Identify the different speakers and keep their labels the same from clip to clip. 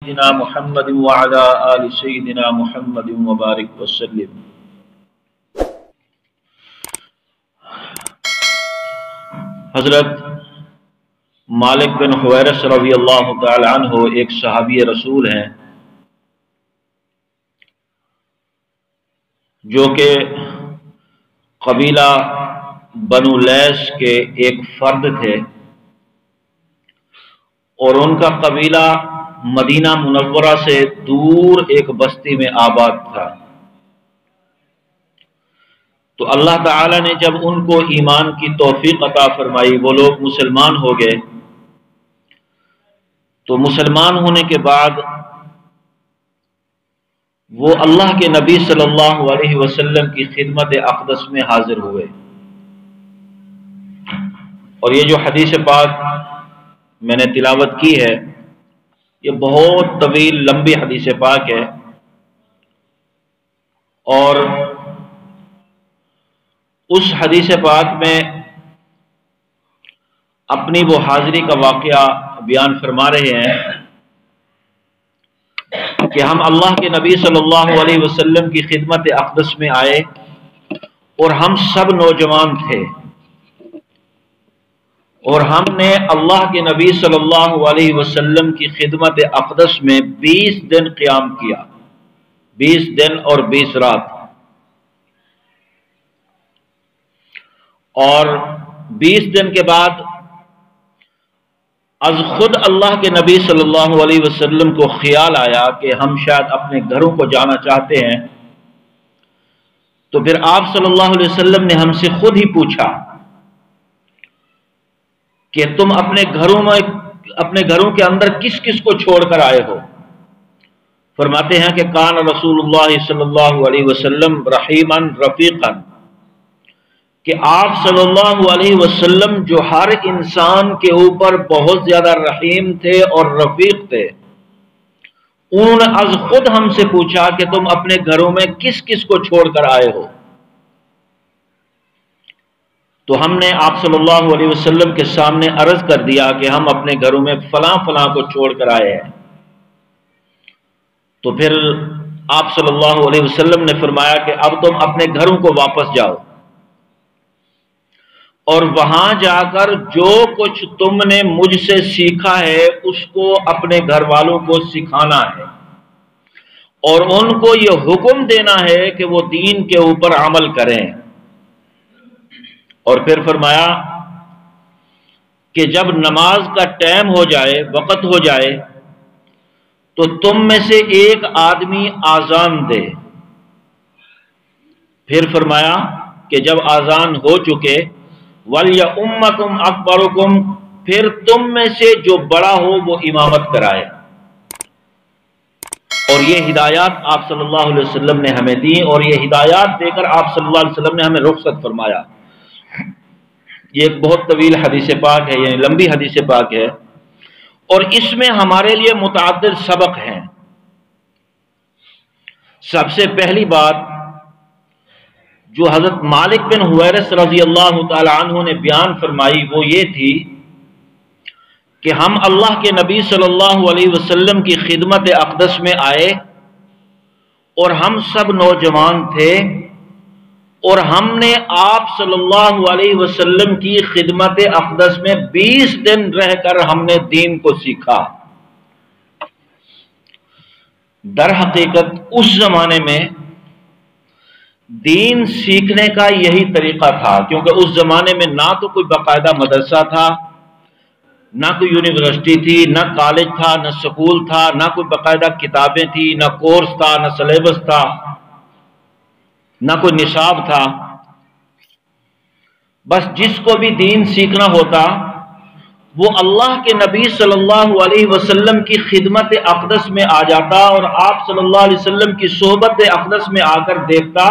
Speaker 1: سيدنا محمد وعلى آل سيدنا محمد وبارك وسلم۔ حضرت مالک بن حویرث رضی اللہ تعالی عنہ ایک صحابی رسول ہیں جو کہ قبیلہ بنو لیث کے ایک فرد تھے، اور ان کا قبیلہ مدینہ منورہ سے دور ایک بستی میں آباد تھا۔ تو اللہ تعالی نے جب ان کو ایمان کی توفیق عطا فرمائی، وہ لوگ مسلمان ہو گئے، تو مسلمان ہونے کے بعد وہ اللہ کے نبی صلی اللہ علیہ وسلم کی خدمت اقدس میں حاضر ہوئے۔ اور یہ جو حدیث پاک میں نے تلاوت کی ہے، یہ بہت طویل لمبی حدیث پاک ہے، اور اس حدیث پاک میں اپنی وہ حاضری کا واقعہ بیان فرما رہے ہیں کہ ہم اللہ کے نبی صلی اللہ علیہ وسلم کی خدمت اقدس میں آئے، اور ہم سب نوجوان تھے، اور ہم نے اللہ کے نبی صلی اللہ علیہ وسلم کی خدمت اقدس میں 20 دن قیام کیا، 20 دن اور 20 رات، اور 20 دن کے بعد از خود اللہ کے نبی صلی اللہ علیہ وسلم کو خیال آیا کہ ہم شاید اپنے گھروں کو جانا چاہتے ہیں۔ تو پھر آپ صلی اللہ علیہ وسلم نے ہم سے خود ہی پوچھا کہ تم اپنے گھروں کے اندر کس کس کو چھوڑ کر آئے ہو؟ فرماتے ہیں کہ کان رسول اللہ صلی اللہ علیہ وسلم رحیما رفیقا، کہ آپ صلی اللہ علیہ وسلم جو ہر انسان کے اوپر بہت زیادہ رحیم تھے اور رفیق تھے، انہوں نے از خود ہم سے پوچھا کہ تم اپنے گھروں میں کس کس کو چھوڑ کر آئے ہو؟ تو ہم نے آپ صلی اللہ علیہ وسلم کے سامنے عرض کر دیا کہ ہم اپنے گھروں میں فلاں فلاں کو چھوڑ کر آئے ہیں۔ تو پھر آپ صلی اللہ علیہ وسلم نے فرمایا کہ اب تم اپنے گھروں کو واپس جاؤ، اور وہاں جا کر جو کچھ تم نے مجھ سے سیکھا ہے اس کو اپنے گھر والوں کو سکھانا ہے، اور ان کو یہ حکم دینا ہے کہ وہ دین کے اوپر عمل کریں۔ اور پھر فرمایا کہ جب نماز کا ٹائم ہو جائے، وقت ہو جائے، تو تم میں سے ایک آدمی آذان دے۔ پھر فرمایا کہ جب آذان ہو چکے، وَلْيَؤُمَّكُمْ أَكْبَرُكُمْ، پھر تم میں سے جو بڑا ہو وہ امامت کرائے۔ اور یہ ہدایات آپ صلی اللہ علیہ وسلم نے ہمیں دی، اور یہ ہدایات دے کر آپ صلی اللہ علیہ وسلم نے ہمیں رخصت فرمایا۔ یہ ایک بہت طویل حدیث پاک ہے، یعنی لمبی حدیث پاک ہے، اور اس میں ہمارے لیے متعدد سبق ہیں۔ سب سے پہلی بات جو حضرت مالک بن حویرث رضی اللہ تعالی عنہ نے بیان فرمائی وہ یہ تھی کہ ہم اللہ کے نبی صلی اللہ علیہ وسلم کی خدمت اقدس میں آئے، اور ہم سب نوجوان تھے، اور ہم نے آپ صلی اللہ علیہ وسلم کی خدمت اقدس میں 20 دن رہ کر ہم نے دین کو سیکھا۔ در حقیقت اس زمانے میں دین سیکھنے کا یہی طریقہ تھا، کیونکہ اس زمانے میں نہ تو کوئی باقاعدہ مدرسہ تھا، نہ کوئی یونیورسٹی تھی، نہ کالج تھا، نہ سکول تھا، نہ کوئی باقاعدہ کتابیں تھی، نہ کورس تھا، نہ سلیبس تھا، نہ کوئی نصاب تھا۔ بس جس کو بھی دین سیکھنا ہوتا وہ اللہ کے نبی صلی اللہ علیہ وسلم کی خدمت اقدس میں آ جاتا، اور آپ صلی اللہ علیہ وسلم کی صحبت اقدس میں آ کر دیکھتا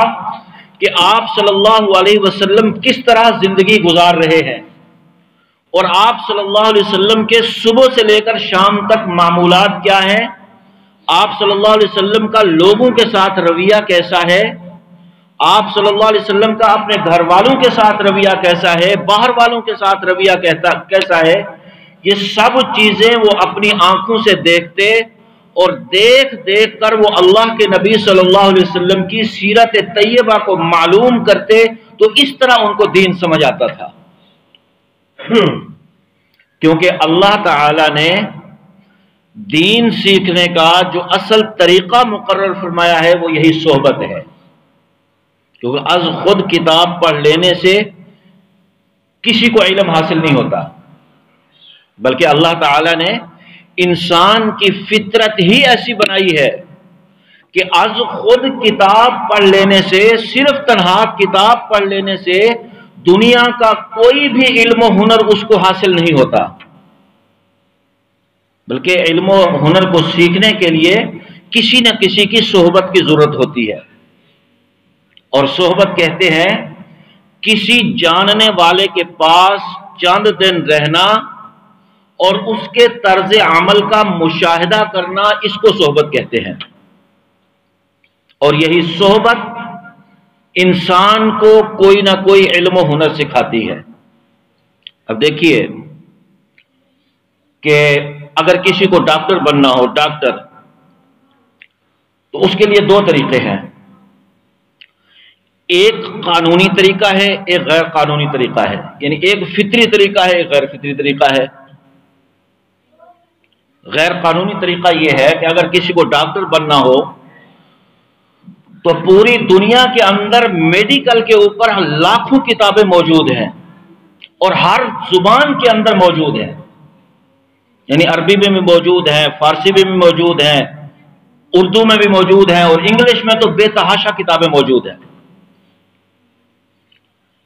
Speaker 1: کہ آپ صلی اللہ علیہ وسلم کس طرح زندگی گزار رہے ہیں، اور آپ صلی اللہ علیہ وسلم کے صبح سے لے کر شام تک معمولات کیا ہیں، آپ صلی اللہ علیہ وسلم کا لوگوں کے ساتھ رویہ کیسا ہے، آپ صلی اللہ علیہ وسلم کا اپنے گھر والوں کے ساتھ رویہ کیسا ہے، باہر والوں کے ساتھ رویہ کیسا ہے، یہ سب چیزیں وہ اپنی آنکھوں سے دیکھتے اور دیکھ دیکھ کر وہ اللہ کے نبی صلی اللہ علیہ وسلم کی سیرت طیبہ کو معلوم کرتے تو اس طرح ان کو دین سمجھ آتا تھا، کیونکہ اللہ تعالی نے دین سیکھنے کا جو اصل طریقہ مقرر فرمایا ہے وہ یہی صحبت ہے، کیونکہ از خود کتاب پڑھ لینے سے کسی کو علم حاصل نہیں ہوتا، بلکہ اللہ تعالی نے انسان کی فطرت ہی ایسی بنائی ہے کہ از خود کتاب پڑھ لینے سے، صرف تنہا کتاب پڑھ لینے سے دنیا کا کوئی بھی علم و ہنر اس کو حاصل نہیں ہوتا، بلکہ علم و ہنر کو سیکھنے کے لیے کسی نہ کسی کی صحبت کی ضرورت ہوتی ہے۔ اور صحبت کہتے ہیں کسی جاننے والے کے پاس چند دن رہنا اور اس کے طرز عمل کا مشاہدہ کرنا، اس کو صحبت کہتے ہیں۔ اور یہی صحبت انسان کو کوئی نہ کوئی علم و ہنر سکھاتی ہے۔ اب دیکھیے کہ اگر کسی کو ڈاکٹر بننا ہو، ڈاکٹر، تو اس کے لیے دو طریقے ہیں، ایک قانونی طریقہ ہے، ایک غیر قانونی طریقہ ہے، یعنی ایک فطری طریقہ ہے، ایک غیر فطری طریقہ ہے۔ غیر قانونی طریقہ یہ ہے کہ اگر کسی کو ڈاکٹر بننا ہو تو پوری دنیا کے اندر میڈیکل کے اوپر لاکھوں کتابیں موجود ہیں اور ہر زبان کے اندر موجود ہیں، یعنی عربی میں بھی موجود ہیں، فارسی میں بھی موجود ہیں، اردو میں بھی موجود ہیں، اور انگلش میں تو بے تحاشا کتابیں موجود ہیں۔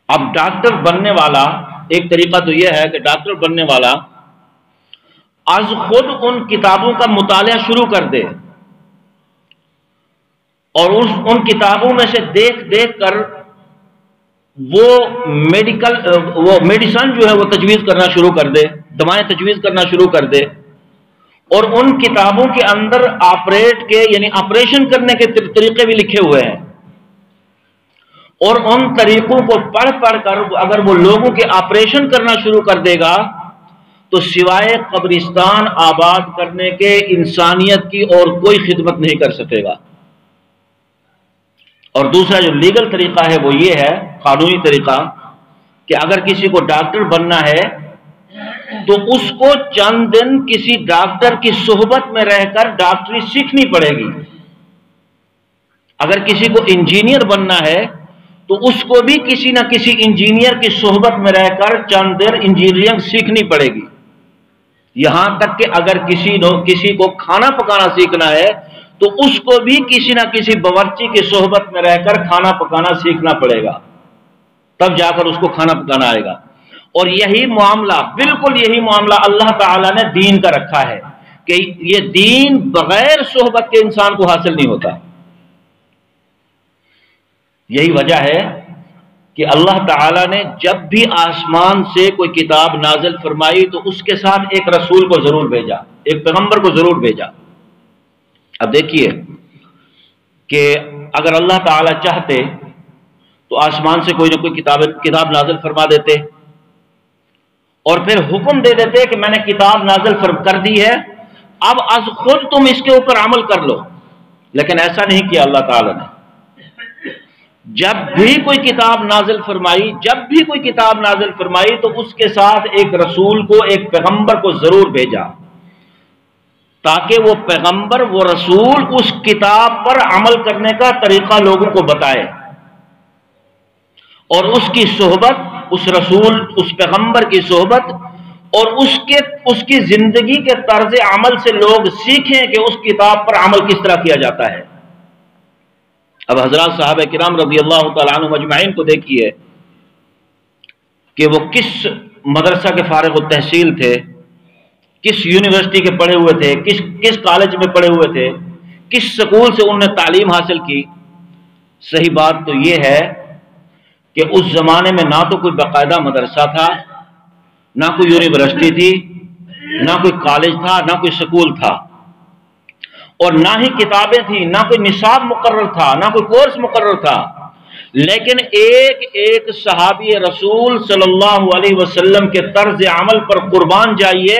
Speaker 1: اب ڈاکٹر بننے والا، ایک طریقہ تو یہ ہے کہ ڈاکٹر بننے والا از خود ان کتابوں کا مطالعہ شروع کر دے اور ان کتابوں میں سے دیکھ دیکھ کر وہ میڈیسن جو ہے وہ تجویز کرنا شروع کر دے، دوائیں تجویز کرنا شروع کر دے، اور ان کتابوں کے اندر آپریٹ کے یعنی آپریشن کرنے کے طریقے بھی لکھے ہوئے ہیں، اور ان طریقوں کو پڑھ پڑھ کر اگر وہ لوگوں کے آپریشن کرنا شروع کر دے گا تو سوائے قبرستان آباد کرنے کے انسانیت کی اور کوئی خدمت نہیں کر سکے گا۔ اور دوسرا جو لیگل طریقہ ہے وہ یہ ہے، قانونی طریقہ، کہ اگر کسی کو ڈاکٹر بننا ہے تو اس کو چند دن کسی ڈاکٹر کی صحبت میں رہ کر ڈاکٹری سیکھنی پڑے گی۔ اگر کسی کو انجینئر بننا ہے تو اس کو بھی کسی نہ کسی انجینئر کی صحبت میں رہ کر چند دن انجینئرنگ سیکھنی پڑے گی۔ یہاں تک کہ اگر کسی کو کھانا پکانا سیکھنا ہے تو اس کو بھی کسی نہ کسی باورچی کی صحبت میں رہ کر کھانا پکانا سیکھنا پڑے گا، تب جا کر اس کو کھانا پکانا آئے گا۔ اور یہی معاملہ، بالکل یہی معاملہ اللہ تعالیٰ نے دین کا رکھا ہے کہ یہ دین بغیر صحبت کے انسان کو حاصل نہیں ہوتا۔ یہی وجہ ہے کہ اللہ تعالیٰ نے جب بھی آسمان سے کوئی کتاب نازل فرمائی تو اس کے ساتھ ایک رسول کو ضرور بھیجا، ایک پیغمبر کو ضرور بھیجا۔ اب دیکھیے کہ اگر اللہ تعالیٰ چاہتے تو آسمان سے کوئی نہ کوئی کتاب نازل فرما دیتے اور پھر حکم دے دیتے کہ میں نے کتاب نازل کر دی ہے، اب از خود تم اس کے اوپر عمل کر لو، لیکن ایسا نہیں کیا اللہ تعالیٰ نے۔ جب بھی کوئی کتاب نازل فرمائی تو اس کے ساتھ ایک رسول کو، ایک پیغمبر کو ضرور بھیجا، تاکہ وہ پیغمبر، وہ رسول اس کتاب پر عمل کرنے کا طریقہ لوگوں کو بتائے، اور اس کی صحبت، اس رسول، اس پیغمبر کی صحبت اور اس کی زندگی کے طرز عمل سے لوگ سیکھیں کہ اس کتاب پر عمل کس طرح کیا جاتا ہے۔ اب حضرات صحابہ کرام رضی اللہ تعالیٰ عنہم اجمعین کو دیکھیے کہ وہ کس مدرسہ کے فارغ التحصیل تھے، کس یونیورسٹی کے پڑھے ہوئے تھے، کس کالج میں پڑھے ہوئے تھے، کس سکول سے انہوں نے تعلیم حاصل کی۔ صحیح بات تو یہ ہے کہ اس زمانے میں نہ تو کوئی باقاعدہ مدرسہ تھا، نہ کوئی یونیورسٹی تھی، نہ کوئی کالج تھا، نہ کوئی سکول تھا، اور نہ ہی کتابیں تھیں، نہ کوئی نصاب مقرر تھا، نہ کوئی کورس مقرر تھا، لیکن ایک صحابی رسول صلی اللہ علیہ وسلم کے طرز عمل پر قربان جائیے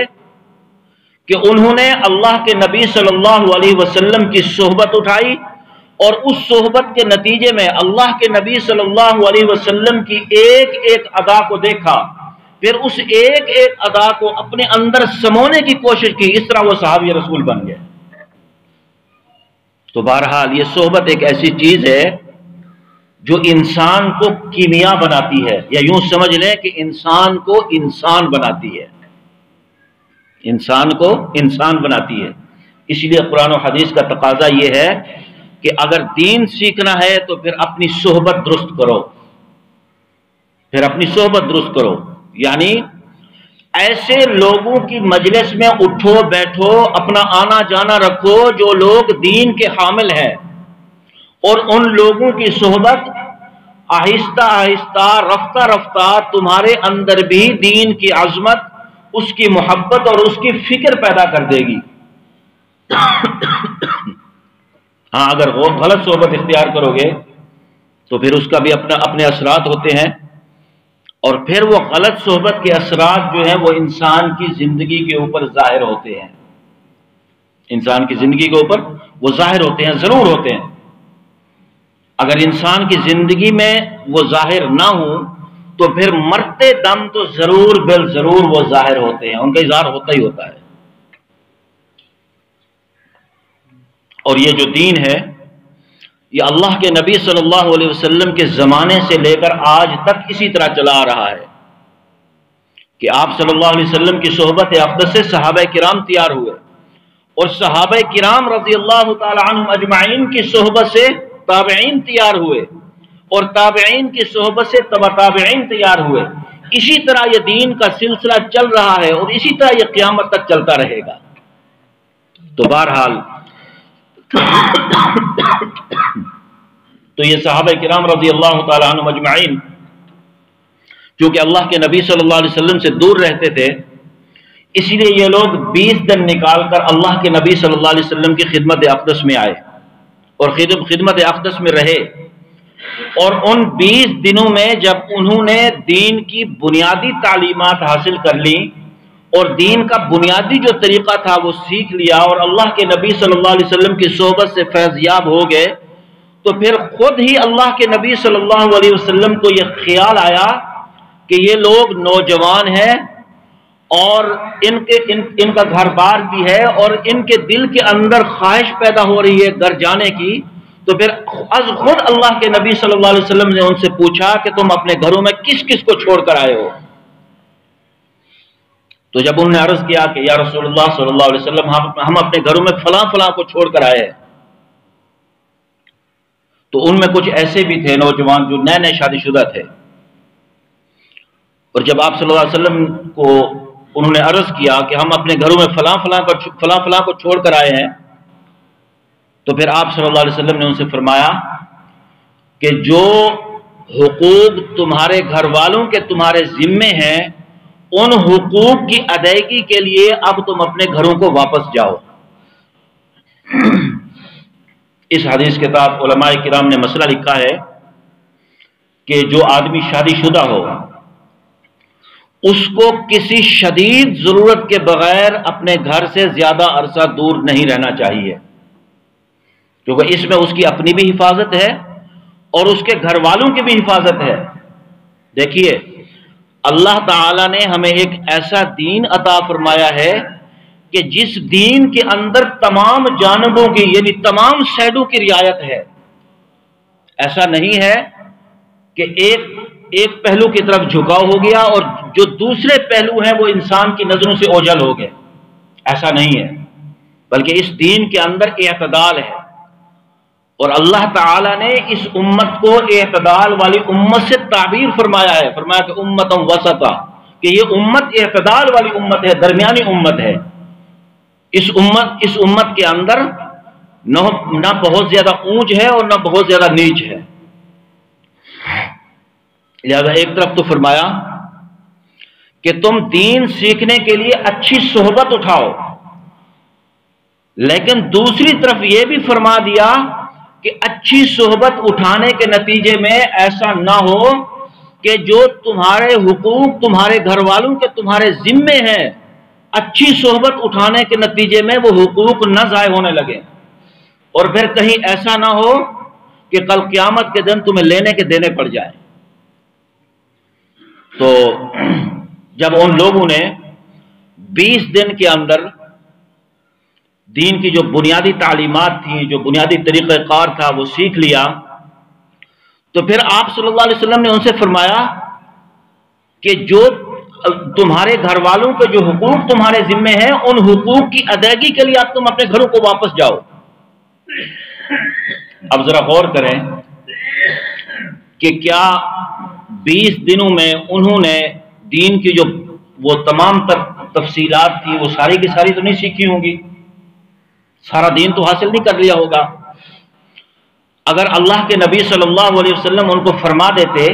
Speaker 1: کہ انہوں نے اللہ کے نبی صلی اللہ علیہ وسلم کی صحبت اٹھائی اور اس صحبت کے نتیجے میں اللہ کے نبی صلی اللہ علیہ وسلم کی ایک ایک ادا کو دیکھا، پھر اس ایک ایک ادا کو اپنے اندر سمونے کی کوشش کی، اس طرح وہ صحابی رسول بن گئے۔ تو بہرحال یہ صحبت ایک ایسی چیز ہے جو انسان کو کیمیا بناتی ہے، یا یوں سمجھ لیں کہ انسان کو انسان بناتی ہے، انسان کو انسان بناتی ہے۔ اس لیے قرآن و حدیث کا تقاضا یہ ہے کہ اگر دین سیکھنا ہے تو پھر اپنی صحبت درست کرو، پھر اپنی صحبت درست کرو، یعنی ایسے لوگوں کی مجلس میں اٹھو بیٹھو، اپنا آنا جانا رکھو جو لوگ دین کے حامل ہیں، اور ان لوگوں کی صحبت آہستہ آہستہ رفتہ رفتہ تمہارے اندر بھی دین کی عظمت، اس کی محبت اور اس کی فکر پیدا کر دے گی۔ ہاں اگر وہ غلط صحبت اختیار کرو گے تو پھر اس کا بھی اپنے اثرات ہوتے ہیں، اور پھر وہ غلط صحبت کے اثرات جو ہیں وہ انسان کی زندگی کے اوپر ظاہر ہوتے ہیں، انسان کی زندگی کے اوپر وہ ظاہر ہوتے ہیں، ضرور ہوتے ہیں۔ اگر انسان کی زندگی میں وہ ظاہر نہ ہوں تو پھر مرتے دم تو ضرور بالضرور وہ ظاہر ہوتے ہیں، ان کا اظہار ہوتا ہی ہوتا ہے۔ اور یہ جو دین ہے یہ اللہ کے نبی صلی اللہ علیہ وسلم کے زمانے سے لے کر آج تک اسی طرح چلا آ رہا ہے کہ آپ صلی اللہ علیہ وسلم کی صحبت اقدس سے صحابہ کرام تیار ہوئے، اور صحابہ کرام رضی اللہ تعالی عنہم اجمعین کی صحبت سے تابعین تیار ہوئے، اور تابعین کی صحبت سے تبع تابعین تیار ہوئے۔ اسی طرح یہ دین کا سلسلہ چل رہا ہے اور اسی طرح یہ قیامت تک چلتا رہے گا۔ تو بہرحال تو یہ صحابہ کرام رضی اللہ تعالی عنہم اجمعین چونکہ اللہ کے نبی صلی اللہ علیہ وسلم سے دور رہتے تھے، اسی لیے یہ لوگ 20 دن نکال کر اللہ کے نبی صلی اللہ علیہ وسلم کی خدمت اقدس میں آئے اور خدمت اقدس میں رہے، اور ان 20 دنوں میں جب انہوں نے دین کی بنیادی تعلیمات حاصل کر لی اور دین کا بنیادی جو طریقہ تھا وہ سیکھ لیا اور اللہ کے نبی صلی اللہ علیہ وسلم کی صحبت سے فیض یاب ہو گئے، تو پھر خود ہی اللہ کے نبی صلی اللہ علیہ وسلم کو یہ خیال آیا کہ یہ لوگ نوجوان ہیں اور ان کا گھر بار بھی ہے اور ان کے دل کے اندر خواہش پیدا ہو رہی ہے گھر جانے کی، تو پھر از خود اللہ کے نبی صلی اللہ علیہ وسلم نے ان سے پوچھا کہ تم اپنے گھروں میں کس کس کو چھوڑ کر آئے ہو؟ تو جب انہوں نے عرض کیا کہ یا رسول اللہ صلی اللہ علیہ وسلم ہم اپنے گھروں میں فلاں فلاں کو چھوڑ کر آئے ہیں، تو ان میں کچھ ایسے بھی تھے نوجوان جو نئے نئے شادی شدہ تھے، اور جب آپ صلی اللہ علیہ وسلم کو انہوں نے عرض کیا کہ ہم اپنے گھروں میں فلاں فلاں کو چھوڑ کر آئے ہیں، تو پھر آپ صلی اللہ علیہ وسلم نے ان سے فرمایا کہ جو حقوق تمہارے گھر والوں کے تمہارے ذمے ہیں ان حقوق کی ادائیگی کے لیے اب تم اپنے گھروں کو واپس جاؤ۔ اس حدیث کتاب علماء کرام نے مسئلہ لکھا ہے کہ جو آدمی شادی شدہ ہو اس کو کسی شدید ضرورت کے بغیر اپنے گھر سے زیادہ عرصہ دور نہیں رہنا چاہیے، کیونکہ اس میں اس کی اپنی بھی حفاظت ہے اور اس کے گھر والوں کی بھی حفاظت ہے۔ دیکھیے اللہ تعالیٰ نے ہمیں ایک ایسا دین عطا فرمایا ہے کہ جس دین کے اندر تمام جانبوں کی یعنی تمام سائڈوں کی رعایت ہے۔ ایسا نہیں ہے کہ ایک پہلو کی طرف جھکاؤ ہو گیا اور جو دوسرے پہلو ہیں وہ انسان کی نظروں سے اوجھل ہو گئے، ایسا نہیں ہے، بلکہ اس دین کے اندر اعتدال ہے، اور اللہ تعالیٰ نے اس امت کو اعتدال والی امت سے تعبیر فرمایا ہے، فرمایا کہ امت وسطا، کہ یہ امت اعتدال والی امت ہے، درمیانی امت ہے۔ اس امت کے اندر نہ بہت زیادہ اونچ ہے اور نہ بہت زیادہ نیچ ہے، لہذا ایک طرف تو فرمایا کہ تم دین سیکھنے کے لیے اچھی صحبت اٹھاؤ، لیکن دوسری طرف یہ بھی فرما دیا کہ اچھی صحبت اٹھانے کے نتیجے میں ایسا نہ ہو کہ جو تمہارے حقوق تمہارے گھر والوں کے تمہارے ذمے ہیں اچھی صحبت اٹھانے کے نتیجے میں وہ حقوق نہ ضائع ہونے لگے، اور پھر کہیں ایسا نہ ہو کہ کل قیامت کے دن تمہیں لینے کے دینے پڑ جائیں۔ تو جب ان لوگوں نے 20 دن کے اندر دین کی جو بنیادی تعلیمات تھیں، جو بنیادی طریقہ کار تھا، وہ سیکھ لیا، تو پھر آپ صلی اللہ علیہ وسلم نے ان سے فرمایا کہ جو تمہارے گھر والوں کے جو حقوق تمہارے ذمے ہیں، ان حقوق کی ادائیگی کے لیے اب تم اپنے گھروں کو واپس جاؤ۔ اب ذرا غور کریں کہ کیا 20 دنوں میں انہوں نے دین کی جو وہ تمام تفصیلات تھی وہ ساری کی ساری تو نہیں سیکھی ہوں گی، سارا دین تو حاصل نہیں کر لیا ہوگا۔ اگر اللہ کے نبی صلی اللہ علیہ وسلم ان کو فرما دیتے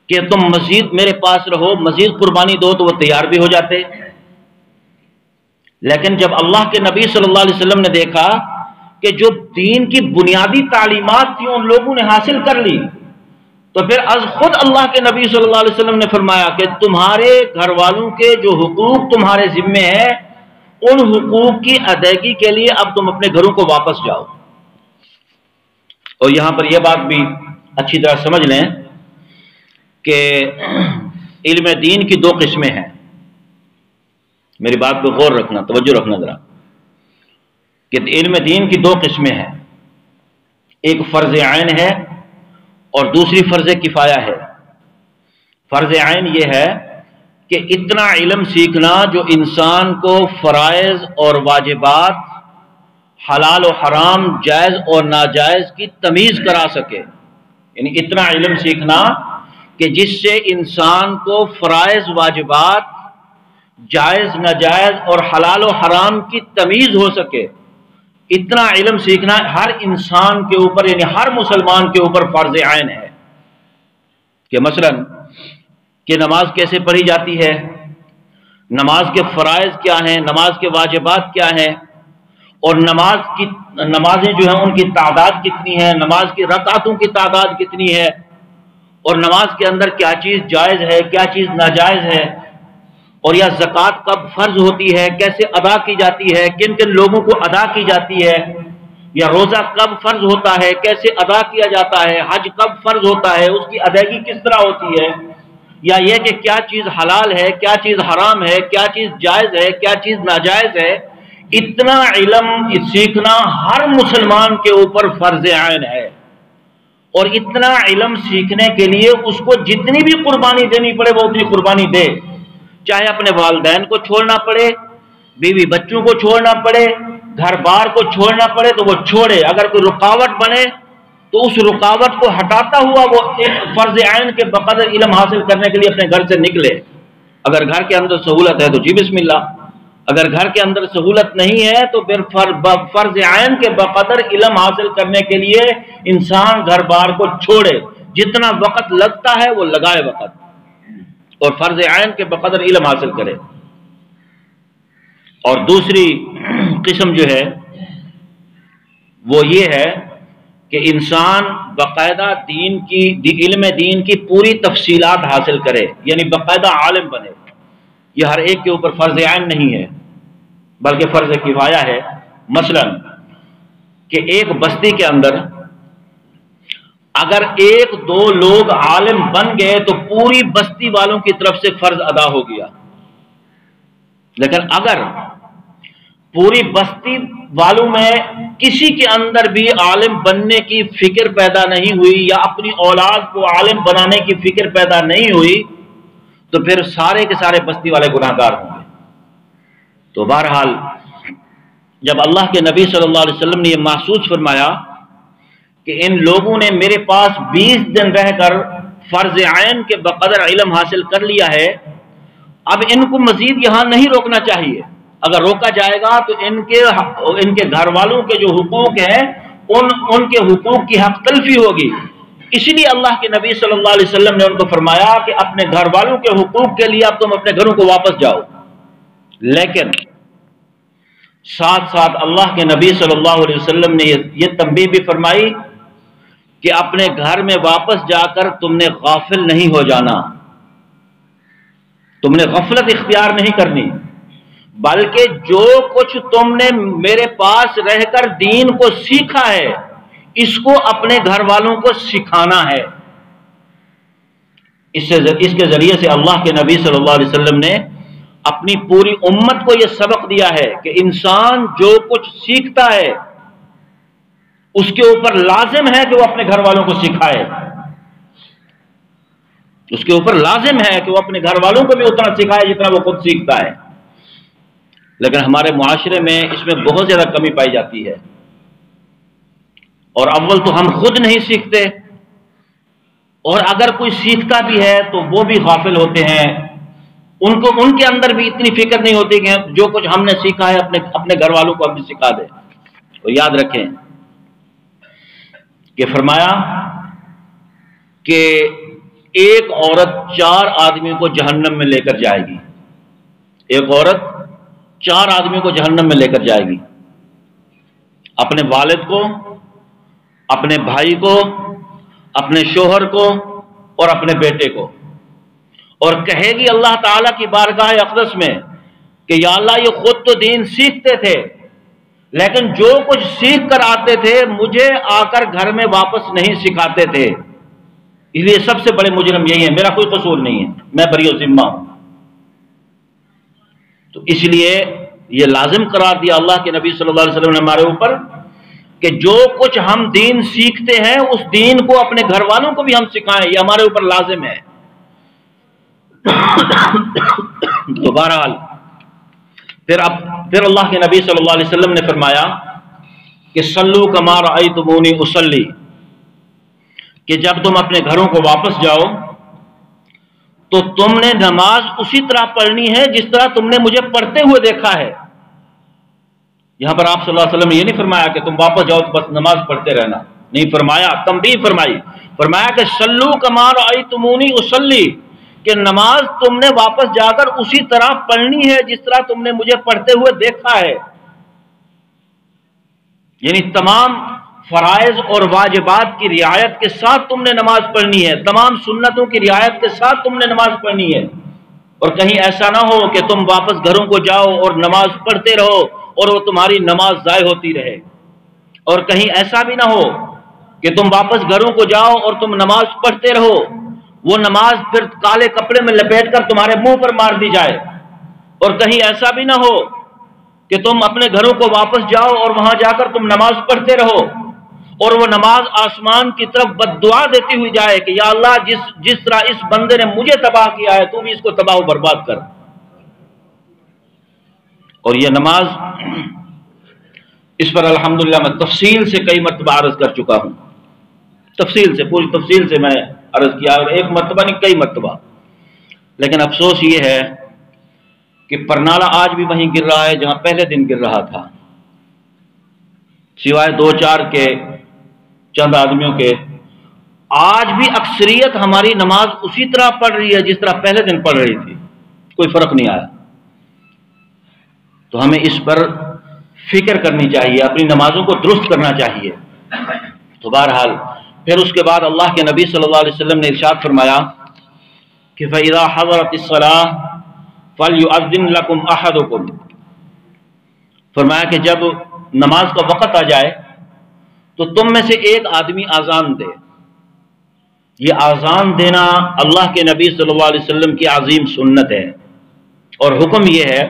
Speaker 1: کہ تم مزید میرے پاس رہو، مزید قربانی دو، تو وہ تیار بھی ہو جاتے۔ لیکن جب اللہ کے نبی صلی اللہ علیہ وسلم نے دیکھا کہ جو دین کی بنیادی تعلیمات تھیں ان لوگوں نے حاصل کر لی، تو پھر از خود اللہ کے نبی صلی اللہ علیہ وسلم نے فرمایا کہ تمہارے گھر والوں کے جو حقوق تمہارے ذمے ہیں، ان حقوق کی ادائیگی کے لیے اب تم اپنے گھروں کو واپس جاؤ۔ اور یہاں پر یہ بات بھی اچھی طرح سمجھ لیں کہ علم دین کی 2 قسمیں ہیں۔ میری بات پہ غور رکھنا، توجہ رکھنا ذرا، کہ علم دین کی 2 قسمیں ہیں، ایک فرض عین ہے اور دوسری فرض کفایہ ہے۔ فرض عین یہ ہے کہ اتنا علم سیکھنا جو انسان کو فرائض اور واجبات، حلال و حرام، جائز اور ناجائز کی تمیز کرا سکے، یعنی اتنا علم سیکھنا کہ جس سے انسان کو فرائض واجبات، جائز ناجائز اور حلال و حرام کی تمیز ہو سکے، اتنا علم سیکھنا ہر انسان کے اوپر، یعنی ہر مسلمان کے اوپر فرض عین ہے۔ کہ مثلا کہ نماز کیسے پڑھی جاتی ہے، نماز کے فرائض کیا ہیں، نماز کے واجبات کیا ہیں، اور نمازیں جو ہیں ان کی تعداد کتنی ہے، نماز کی رکعتوں کی تعداد کتنی ہے، اور نماز کے اندر کیا چیز جائز ہے، کیا چیز ناجائز ہے، اور یا زکوٰۃ کب فرض ہوتی ہے، کیسے ادا کی جاتی ہے، کن کن لوگوں کو ادا کی جاتی ہے، یا روزہ کب فرض ہوتا ہے، کیسے ادا کیا جاتا ہے، حج کب فرض ہوتا ہے، اس کی ادائیگی کس طرح ہوتی ہے، یا یہ کہ کیا چیز حلال ہے، کیا چیز حرام ہے، کیا چیز جائز ہے، کیا چیز ناجائز ہے، اتنا علم سیکھنا ہر مسلمان کے اوپر فرض عین ہے۔ اور اتنا علم سیکھنے کے لیے اس کو جتنی بھی قربانی دینی پڑے وہ اتنی قربانی دے، چاہے اپنے والدین کو چھوڑنا پڑے، بیوی بچوں کو چھوڑنا پڑے، گھر بار کو چھوڑنا پڑے تو وہ چھوڑے، اگر کوئی رکاوٹ بنے تو اس رکاوٹ کو ہٹاتا ہوا وہ ایک فرض عین کے بقدر علم حاصل کرنے کے لیے اپنے گھر سے نکلے۔ اگر گھر کے اندر سہولت ہے تو جی بسم اللہ، اگر گھر کے اندر سہولت نہیں ہے تو پھر فرض عین کے بقدر علم حاصل کرنے کے لیے انسان گھر بار کو چھوڑے، جتنا وقت لگتا ہے وہ لگائے وقت، اور فرض عین کے بقدر علم حاصل کرے۔ اور دوسری قسم جو ہے وہ یہ ہے کہ انسان باقاعدہ علم دین کی پوری تفصیلات حاصل کرے، یعنی باقاعدہ عالم بنے۔ یہ ہر ایک کے اوپر فرض عین نہیں ہے بلکہ فرض کفایہ ہے۔ مثلا کہ ایک بستی کے اندر اگر 1-2 لوگ عالم بن گئے تو پوری بستی والوں کی طرف سے فرض ادا ہو گیا، لیکن اگر پوری بستی والوں میں کسی کے اندر بھی عالم بننے کی فکر پیدا نہیں ہوئی یا اپنی اولاد کو عالم بنانے کی فکر پیدا نہیں ہوئی تو پھر سارے کے سارے بستی والے گناہگار ہوں گے۔ تو بہرحال جب اللہ کے نبی صلی اللہ علیہ وسلم نے یہ محسوس فرمایا کہ ان لوگوں نے میرے پاس 20 دن رہ کر فرض عین کے بقدر علم حاصل کر لیا ہے، اب ان کو مزید یہاں نہیں روکنا چاہیے۔ اگر روکا جائے گا تو ان کے گھر والوں کے جو حقوق ہیں ان کے حقوق کی حق تلفی ہوگی۔ اسی لیے اللہ کے نبی صلی اللہ علیہ وسلم نے ان کو فرمایا کہ اپنے گھر والوں کے حقوق کے لیے اب تم اپنے گھروں کو واپس جاؤ، لیکن ساتھ ساتھ اللہ کے نبی صلی اللہ علیہ وسلم نے یہ تنبیہ بھی فرمائی کہ اپنے گھر میں واپس جا کر تم نے غافل نہیں ہو جانا، تم نے غفلت اختیار نہیں کرنی، بلکہ جو کچھ تم نے میرے پاس رہ کر دین کو سیکھا ہے اس کو اپنے گھر والوں کو سکھانا ہے۔ اس کے ذریعے سے اللہ کے نبی صلی اللہ علیہ وسلم نے اپنی پوری امت کو یہ سبق دیا ہے کہ انسان جو کچھ سیکھتا ہے اس کے اوپر لازم ہے کہ وہ اپنے گھر والوں کو سکھائے، اس کے اوپر لازم ہے کہ وہ اپنے گھر والوں کو بھی اتنا سکھائے جتنا وہ خود سیکھتا ہے۔ لیکن ہمارے معاشرے میں اس میں بہت زیادہ کمی پائی جاتی ہے، اور اول تو ہم خود نہیں سیکھتے، اور اگر کوئی سیکھتا بھی ہے تو وہ بھی غافل ہوتے ہیں، ان کے اندر بھی اتنی فکر نہیں ہوتی کہ جو کچھ ہم نے سیکھا ہے اپنے گھر والوں کو ہم بھی سکھا دیں۔ تو یاد رکھیں کہ فرمایا کہ ایک عورت 4 آدمیوں کو جہنم میں لے کر جائے گی، ایک عورت 4 آدمیوں کو جہنم میں لے کر جائے گی، اپنے والد کو، اپنے بھائی کو، اپنے شوہر کو اور اپنے بیٹے کو، اور کہے گی اللہ تعالیٰ کی بارگاہ اقدس میں کہ یا اللہ یہ خود تو دین سیکھتے تھے لیکن جو کچھ سیکھ کر آتے تھے مجھے آ کر گھر میں واپس نہیں سکھاتے تھے، اس لیے سب سے بڑے مجرم یہی ہے، میرا کوئی قصور نہیں ہے، میں بری ذمہ ہوں۔ تو اس لیے یہ لازم قرار دیا اللہ کے نبی صلی اللہ علیہ وسلم نے ہمارے اوپر کہ جو کچھ ہم دین سیکھتے ہیں اس دین کو اپنے گھر والوں کو بھی ہم سکھائیں، یہ ہمارے اوپر لازم ہے۔ تو بہرحال پھر اللہ کے نبی صلی اللہ علیہ وسلم نے فرمایا کہ صلو کما رأیتمونی اصلی، کہ جب تم اپنے گھروں کو واپس جاؤ تو تم نے نماز اسی طرح پڑھنی ہے جس طرح تم نے مجھے پڑھتے ہوئے دیکھا ہے۔ یہاں پر آپ صلی اللہ علیہ وسلم نے یہ نہیں فرمایا کہ تم واپس جاؤ تو بس نماز پڑھتے رہنا، نہیں فرمایا، تنبیہ فرمایا کہ صلو کما رأیتمونی اصلی، کہ نماز تم نے واپس جا کر اسی طرح پڑھنی ہے جس طرح تم نے مجھے پڑھتے ہوئے دیکھا ہے، یعنی تمام فرائض اور واجبات کی رعایت کے ساتھ تم نے نماز پڑھنی ہے، تمام سنتوں کی رعایت کے ساتھ تم نے نماز پڑھنی ہے، اور کہیں ایسا نہ ہو کہ تم واپس گھروں کو جاؤ اور نماز پڑھتے رہو اور وہ تمہاری نماز ضائع ہوتی رہے، اور کہیں ایسا بھی نہ ہو کہ تم واپس گھروں کو جاؤ اور تم نماز پڑھتے رہو، وہ نماز پھر کالے کپڑے میں لپیٹ کر تمہارے منہ پر مار دی جائے، اور کہیں ایسا بھی نہ ہو کہ تم اپنے گھروں کو واپس جاؤ اور وہاں جا کر تم نماز پڑھتے رہو اور وہ نماز آسمان کی طرف بددعا دیتی ہوئی جائے کہ یا اللہ جس طرح اس بندے نے مجھے تباہ کیا ہے تو بھی اس کو تباہ و برباد کر۔ اور یہ نماز اس پر الحمدللہ میں تفصیل سے کئی مرتبہ عرض کر چکا ہوں، تفصیل سے، پوری تفصیل سے میں نے عرض کیا، اور ایک مرتبہ نہیں کئی مرتبہ، لیکن افسوس یہ ہے کہ پرنالہ آج بھی وہیں گر رہا ہے جہاں پہلے دن گر رہا تھا، سوائے 2-4 کے چند آدمیوں کے آج بھی اکثریت ہماری نماز اسی طرح پڑھ رہی ہے جس طرح پہلے دن پڑھ رہی تھی، کوئی فرق نہیں آیا۔ تو ہمیں اس پر فکر کرنی چاہیے، اپنی نمازوں کو درست کرنا چاہیے۔ تو بہرحال پھر اس کے بعد اللہ کے نبی صلی اللہ علیہ وسلم نے ارشاد فرمایا کہ فَإِذَا حَضَرَتِ الصَّلَاةُ فَلْيُؤَذِّنْ لَكُمْ أَحَدُكُمْ، فرمایا کہ جب نماز کا وقت آ جائے تو تم میں سے ایک آدمی آذان دے۔ یہ آذان دینا اللہ کے نبی صلی اللہ علیہ وسلم کی عظیم سنت ہے، اور حکم یہ ہے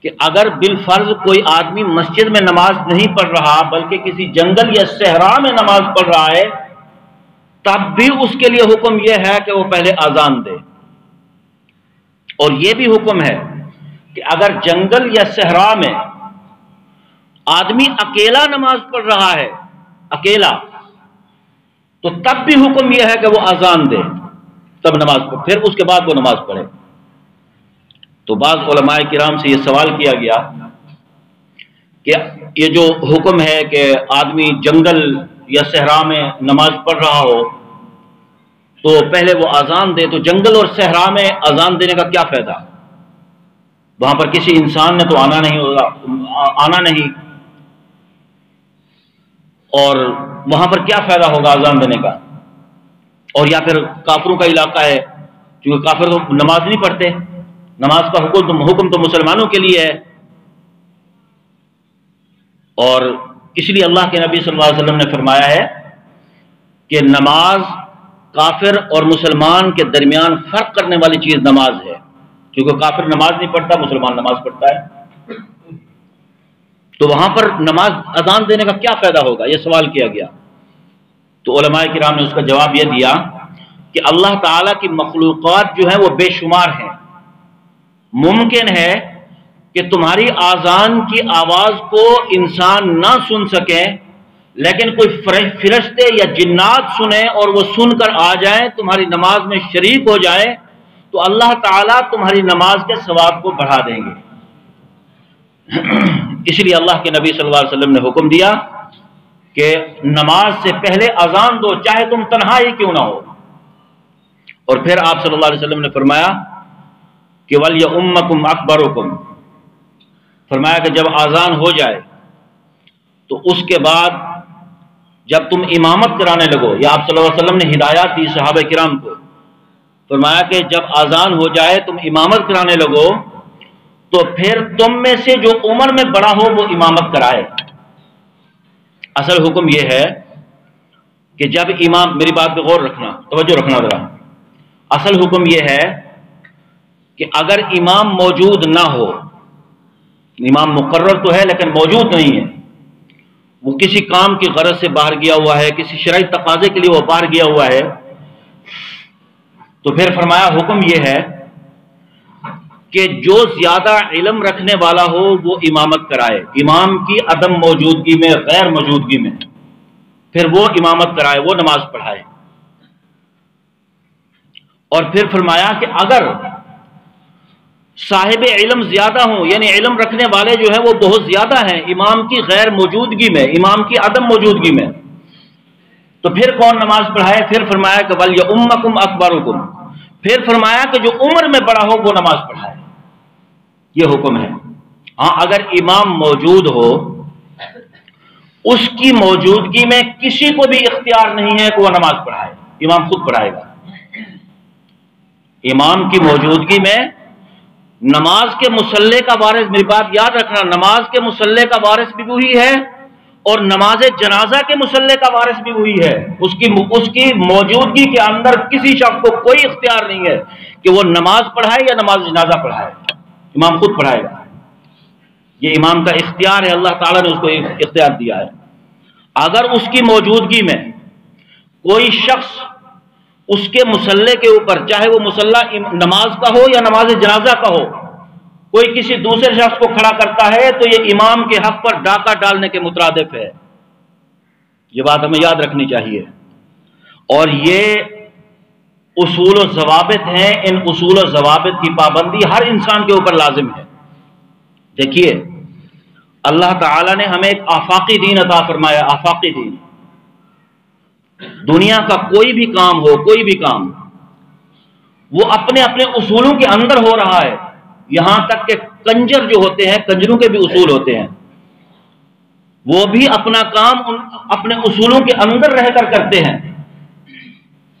Speaker 1: کہ اگر بالفرض کوئی آدمی مسجد میں نماز نہیں پڑھ رہا بلکہ کسی جنگل یا صحرا میں نماز پڑھ رہا ہے تب بھی اس کے لیے حکم یہ ہے کہ وہ پہلے آذان دے۔ اور یہ بھی حکم ہے کہ اگر جنگل یا صحرا میں آدمی اکیلا نماز پڑھ رہا ہے، اکیلا، تو تب بھی حکم یہ ہے کہ وہ آذان دے، تب نماز پڑھ، پھر اس کے بعد وہ نماز پڑھے۔ تو بعض علماء کرام سے یہ سوال کیا گیا کہ یہ جو حکم ہے کہ آدمی جنگل یا صحرا میں نماز پڑھ رہا ہو تو پہلے وہ آذان دے، تو جنگل اور صحرا میں آذان دینے کا کیا فائدہ؟ وہاں پر کسی انسان نے تو آنا نہیں، اور وہاں پر کیا فائدہ ہوگا آذان دینے کا؟ اور یا پھر کافروں کا علاقہ ہے، کیونکہ کافر تو نماز نہیں پڑھتے، نماز کا حکم تو مسلمانوں کے لیے ہے، اور اس لیے اللہ کے نبی صلی اللہ علیہ وسلم نے فرمایا ہے کہ نماز کافر اور مسلمان کے درمیان فرق کرنے والی چیز نماز ہے، کیونکہ کافر نماز نہیں پڑھتا، مسلمان نماز پڑھتا ہے۔ تو وہاں پر نماز اذان دینے کا کیا فائدہ ہوگا، یہ سوال کیا گیا۔ تو علماء کرام نے اس کا جواب یہ دیا کہ اللہ تعالیٰ کی مخلوقات جو ہیں وہ بے شمار ہیں، ممکن ہے کہ تمہاری آذان کی آواز کو انسان نہ سن سکے، لیکن کوئی فرشتے یا جنات سنیں اور وہ سن کر آ جائیں، تمہاری نماز میں شریک ہو جائیں، تو اللہ تعالیٰ تمہاری نماز کے ثواب کو بڑھا دیں گے۔ اس لیے اللہ کے نبی صلی اللہ علیہ وسلم نے حکم دیا کہ نماز سے پہلے اذان دو، چاہے تم تنہا ہی کیوں نہ ہو۔ اور پھر آپ صلی اللہ علیہ وسلم نے فرمایا کہ وَلْيَؤُمَّكُمْ أَكْبَرُكُمْ، فرمایا کہ جب اذان ہو جائے تو اس کے بعد جب تم امامت کرانے لگو، یا آپ صلی اللہ علیہ وسلم نے ہدایات دی صحابہ کرام کو، فرمایا کہ جب اذان ہو جائے تم امامت کرانے لگو تو پھر تم میں سے جو عمر میں بڑا ہو وہ امامت کرائے۔ اصل حکم یہ ہے کہ جب امام، میری بات پہ غور رکھنا، توجہ رکھنا ذرا، اصل حکم یہ ہے کہ اگر امام موجود نہ ہو، امام مقرر تو ہے لیکن موجود نہیں ہے، وہ کسی کام کی غرض سے باہر گیا ہوا ہے، کسی شرعی تقاضے کے لیے وہ باہر گیا ہوا ہے، تو پھر فرمایا حکم یہ ہے کہ جو زیادہ علم رکھنے والا ہو وہ امامت کرائے، امام کی عدم موجودگی میں، غیر موجودگی میں، پھر وہ امامت کرائے، وہ نماز پڑھائے۔ اور پھر فرمایا کہ اگر صاحب علم زیادہ ہوں، یعنی علم رکھنے والے جو ہیں وہ بہت زیادہ ہیں امام کی غیر موجودگی میں، امام کی عدم موجودگی میں، تو پھر کون نماز پڑھائے؟ پھر فرمایا کہ وَلْيَؤُمَّكُمْ أَكْبَرُكُمْ، پھر فرمایا کہ جو عمر میں بڑا ہو وہ نماز پڑھائے۔ یہ حکم ہے۔ ہاں اگر امام موجود ہو، اس کی موجودگی میں کسی کو بھی اختیار نہیں ہے کہ وہ نماز پڑھائے، امام خود پڑھائے گا۔ امام کی موجودگی میں نماز کے مصلی کا وارث، میری بات یاد رکھنا، نماز کے مصلی کا وارث بھی وہی ہے اور نماز جنازہ کے مصلی کا وارث بھی وہی ہے۔ اس کی موجودگی کے اندر کسی شخص کو کوئی اختیار نہیں ہے کہ وہ نماز پڑھائے یا نماز جنازہ پڑھائے، امام خود پڑھائے گا۔ یہ امام کا اختیار ہے، اللہ تعالیٰ نے اس کو اختیار دیا ہے۔ اگر اس کی موجودگی میں کوئی شخص اس کے مصلی کے اوپر، چاہے وہ مصلی نماز کا ہو یا نماز جنازہ کا ہو، کوئی کسی دوسرے شخص کو کھڑا کرتا ہے تو یہ امام کے حق پر ڈاکہ ڈالنے کے مترادف ہے۔ یہ بات ہمیں یاد رکھنی چاہیے، اور یہ اصول و ضوابط ہیں، ان اصول و ضوابط کی پابندی ہر انسان کے اوپر لازم ہے۔ دیکھیے اللہ تعالیٰ نے ہمیں ایک آفاقی دین عطا فرمایا، آفاقی دین۔ دنیا کا کوئی بھی کام ہو، کوئی بھی کام، وہ اپنے اپنے اصولوں کے اندر ہو رہا ہے، یہاں تک کہ کنجر جو ہوتے ہیں، کنجروں کے بھی اصول ہوتے ہیں، وہ بھی اپنا کام اپنے اصولوں کے اندر رہ کر کرتے ہیں۔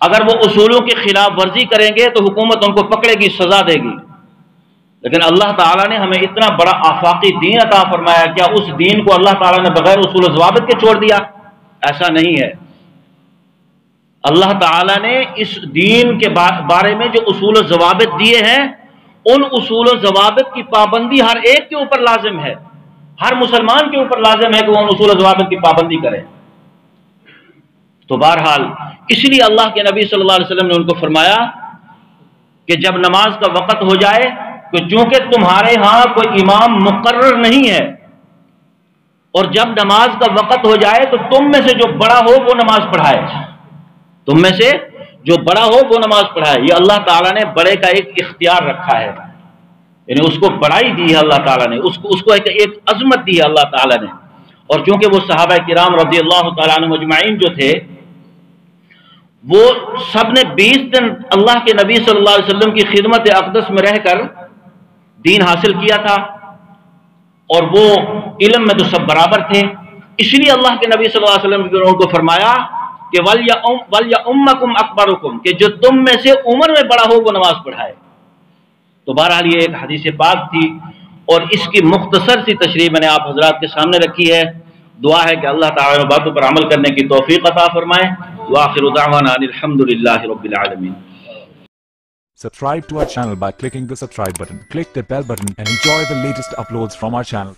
Speaker 1: اگر وہ اصولوں کی خلاف ورزی کریں گے تو حکومت ان کو پکڑے گی، سزا دے گی، لیکن اللہ تعالیٰ نے ہمیں اتنا بڑا آفاقی دین عطا فرمایا، کیا اس دین کو اللہ تعالیٰ نے بغیر اصول و ضوابط کے چھوڑ دیا؟ ایسا نہیں ہے۔ اللہ تعالیٰ نے اس دین کے بارے میں جو اصول و ضوابط دیے ہیں، ان اصول و ضوابط کی پابندی ہر ایک کے اوپر لازم ہے، ہر مسلمان کے اوپر لازم ہے کہ وہ ان اصول و ضوابط کی پابندی کرے۔ تو بہرحال اس لیے اللہ کے نبی صلی اللہ علیہ وسلم نے ان کو فرمایا کہ جب نماز کا وقت ہو جائے، کہ چونکہ تمہارے ہاں کوئی امام مقرر نہیں ہے، اور جب نماز کا وقت ہو جائے تو تم میں سے جو بڑا ہو وہ نماز پڑھائے، تم میں سے جو بڑا ہو وہ نماز پڑھائے۔ یہ اللہ تعالیٰ نے بڑے کا ایک اختیار رکھا ہے، یعنی اس کو بڑائی دی ہے اللہ تعالیٰ نے، اس کو ایک عظمت دی ہے اللہ تعالیٰ نے۔ اور چونکہ وہ صحابہ کرام رضی اللہ تعالیٰ عنہ مجمعین جو تھے، وہ سب نے 20 دن اللہ کے نبی صلی اللہ علیہ وسلم کی خدمت اقدس میں رہ کر دین حاصل کیا تھا، اور وہ علم میں تو سب برابر تھے، اس لیے اللہ کے نبی صلی اللہ علیہ وسلم نے ان کو فرمایا کہ وَلْيَؤُمَّكُمْ أَكْبَرُكُمْ، کہ جو تم میں سے عمر میں بڑا ہو وہ نماز پڑھائے۔ تو بہرحال یہ ایک حدیث پاک تھی اور اس کی مختصر سی تشریح میں نے آپ حضرات کے سامنے رکھی ہے. دعا ہے کہ اللہ تعالیٰ باتوں پر عمل کرنے کی توفیق عطا فرمائے. وآخر دعوانا ان الحمد للہ رب العالمین.
Speaker 2: Subscribe to our channel by clicking the subscribe button. Click the bell button and enjoy the latest uploads from our channel.